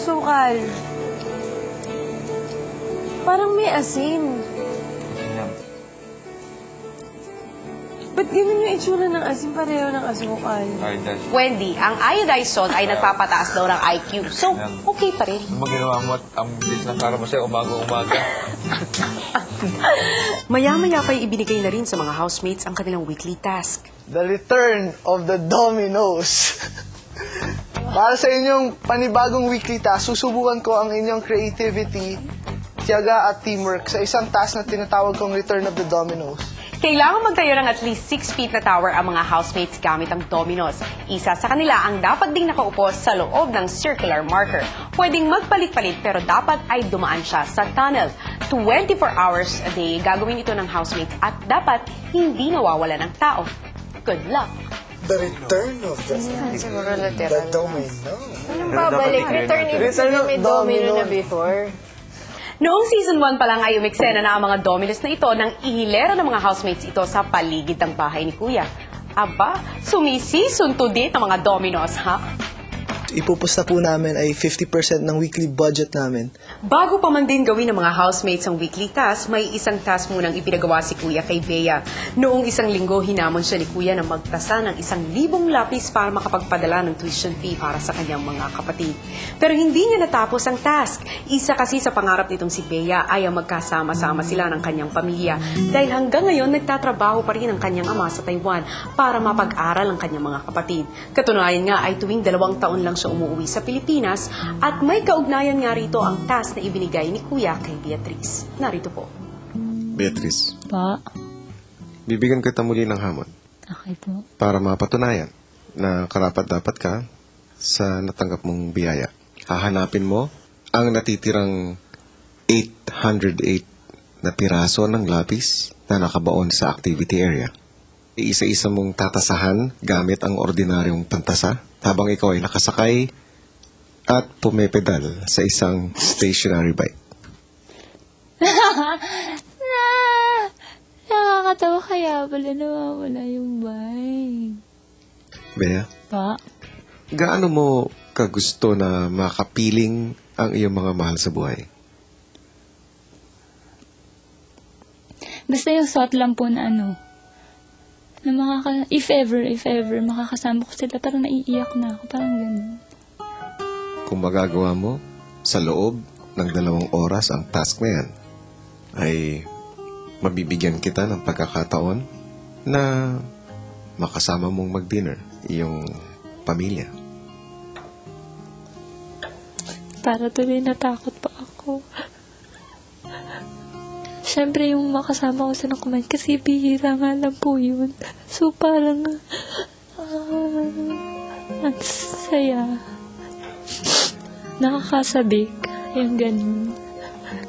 asukal. Parang may asin. Ba't ganun yung itsura ng asin? Pareho ng asukal. Wendy, ang iodized salt ay nagpapataas daw ng IQ. So, okay pa rin. Ano ginawa mo at ang bilis ng kara mo sa'yo umaga-umaga? Maya-maya pa'y ibinigay na rin sa mga housemates ang kanilang weekly task. The return of the dominoes. Para sa inyong panibagong weekly task, susubukan ko ang inyong creativity, tiyaga at teamwork sa isang task na tinatawag kong Return of the Dominoes. Kailangan magtayo ng at least 6 feet na tower ang mga housemates gamit ang dominoes. Isa sa kanila ang dapat ding nakaupo sa loob ng circular marker. Pwedeng magpalit-palit pero dapat ay dumaan siya sa tunnel. 24 hours a day gagawin ito ng housemates at dapat hindi nawawala ng tao. Good luck! The return of the domino. Anong babalik? Return ibig sabihin may domino na before. Noong season 1 pa lang ay umiksena na ang mga dominoes na ito nang ihilera ng mga housemates ito sa paligid ng bahay ni Kuya. Aba, sumisi-season 2 din ang mga dominoes, ha? Ipupusta po namin ay 50% ng weekly budget namin. Bago pa man din gawin ng mga housemates ang weekly task, may isang task munang ipinagawa si Kuya kay Bea. Noong isang linggo, hinamon siya ni Kuya na magtasa ng 1,000 lapis para makapagpadala ng tuition fee para sa kanyang mga kapatid. Pero hindi niya natapos ang task. Isa kasi sa pangarap nitong si Bea ay ang magkasama-sama sila ng kanyang pamilya. Dahil hanggang ngayon, nagtatrabaho pa rin ang kanyang ama sa Taiwan para mapag-aral ang kanyang mga kapatid. Katunayan nga ay tuwing 2 taon lang siya umuwi sa Pilipinas at may kaugnayan nga rito ang task na ibinigay ni Kuya kay Beatrice. Narito po. Beatrice, Pa, bibigyan kita muli ng hamon okay po. para mapatunayan na karapat-dapat ka sa natanggap mong biyaya. Hahanapin mo ang natitirang 808 na piraso ng lapis na nakabaon sa activity area. Iisa-isa mong tatasahan gamit ang ordinaryong pantasa habang ikaw ay nakasakay at pumepedal sa isang stationary bike. Nakakatawa kaya pala nawawala yung bike. Bea, Pa, gaano mo kagusto na makapiling ang iyong mga mahal sa buhay? basta yung thought lang po na ano, na if ever, makakasama ko sila, parang naiiyak na ako, parang ganun. Kung magagawa mo sa loob ng 2 oras ang task na yan, ay mabibigyan kita ng pagkakataon na makasama mong mag-dinner iyong pamilya. Para tuloy natakot pa ako. Siyempre yung makasama ko sa kumain kasi bihira nga lang po yun. So parang ang saya. Nakakasabik yung ganun.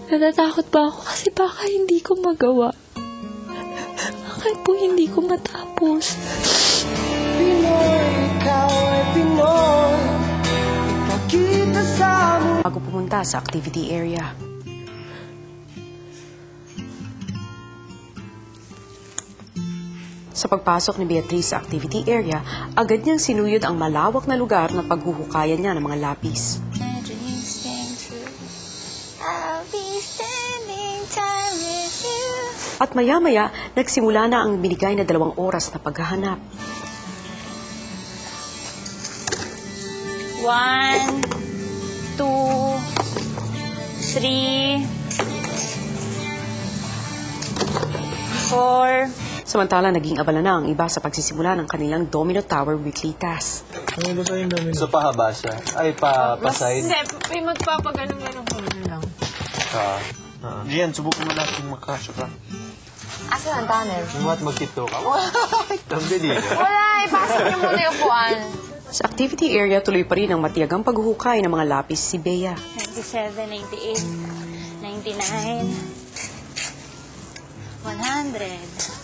Natatakot pa ako kasi baka hindi ko magawa. Baka po hindi ko matapos. Bago pumunta sa activity area. Sa pagpasok ni Beatrice sa activity area, agad niyang sinuyod ang malawak na lugar na paghuhukayan niya ng mga lapis. At maya-maya, nagsimula na ang binigay na 2 oras na paghahanap. 1, 2, 3, 4. Samantala, naging abala na ang iba sa pagsisimula ng kanilang Domino Tower weekly task. So, pahaba siya? Ay, pa-side? May magpapaganon-ganon ko na lang. Gian, subukan mo natin makasya ka. Asan ang tunnel? What, magkito ka? Ang bilis. Wala, ipasok niyo muna yung upuan. Sa activity area, tuloy pa rin ang matiyagang paghuhukay ng mga lapis si Bea. 97, 98, 99, 100.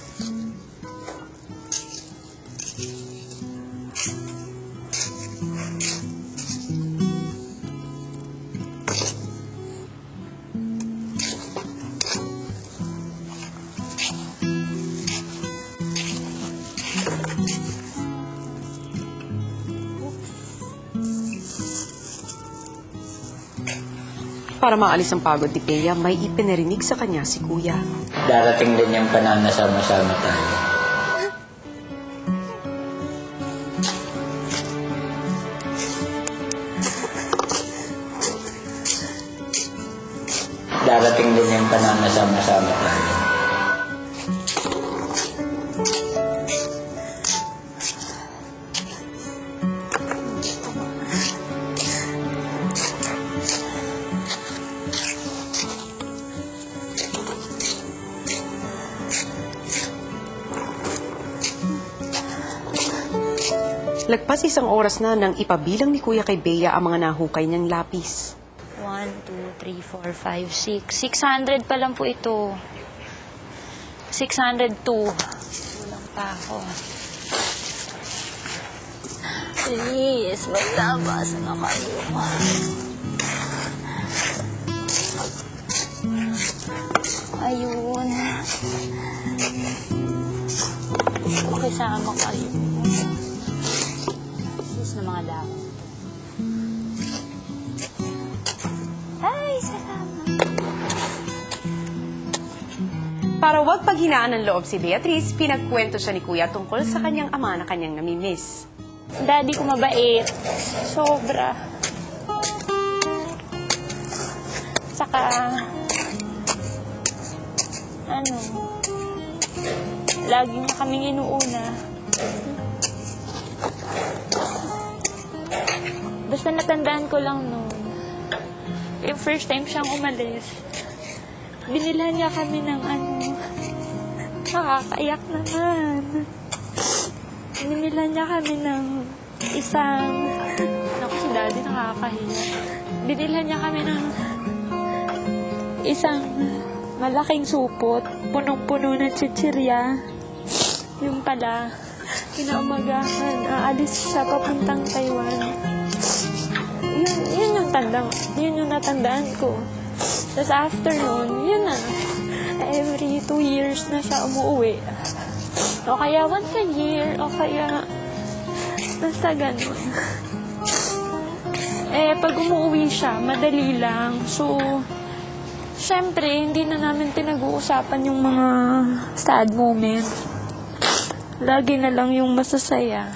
Para maalis ang pagod ni Bea, may ipinarinig sa kanya si Kuya. Darating din yung panahon na sama-sama tayo. Darating din yung panahon na sama-sama tayo. Lagpas isang oras na nang ipabilang ni Kuya kay Bea ang mga nahukay niyang lapis. 1, 2, 3, 4, 5, 6. 600 pa lang po ito. 602. Kulang pa ako. Please, maglabas na kayo. Ayun. Kasama kayo. Please na mga damo. Ay, salamat. Para wag paghinaan ng loob si Beatrice, pinagkwento siya ni Kuya tungkol sa kanyang ama na kanyang namimiss. Daddy ko mabait. Sobra. Saka, lagi niya kaming inuuna. Basta natandaan ko lang noon, yung first time siyang umalis, binilhan niya kami ng nakakaiyak naman. Binilhan niya kami ng isang, naku si Daddy nakakahiya. Binilhan niya kami ng isang malaking supot, punong-puno ng chichirya. Yung pala, kinaumagahan, aalis siya papuntang Taiwan. Yun yung natandaan ko. Tapos after nun, yun na. Every 2 years na siya umuwi. O kaya once a year, o kaya basta ganun. Pag umuwi siya, madali lang. So, syempre, hindi na namin pinag-uusapan yung mga sad moment. Lagi na lang yung masasaya.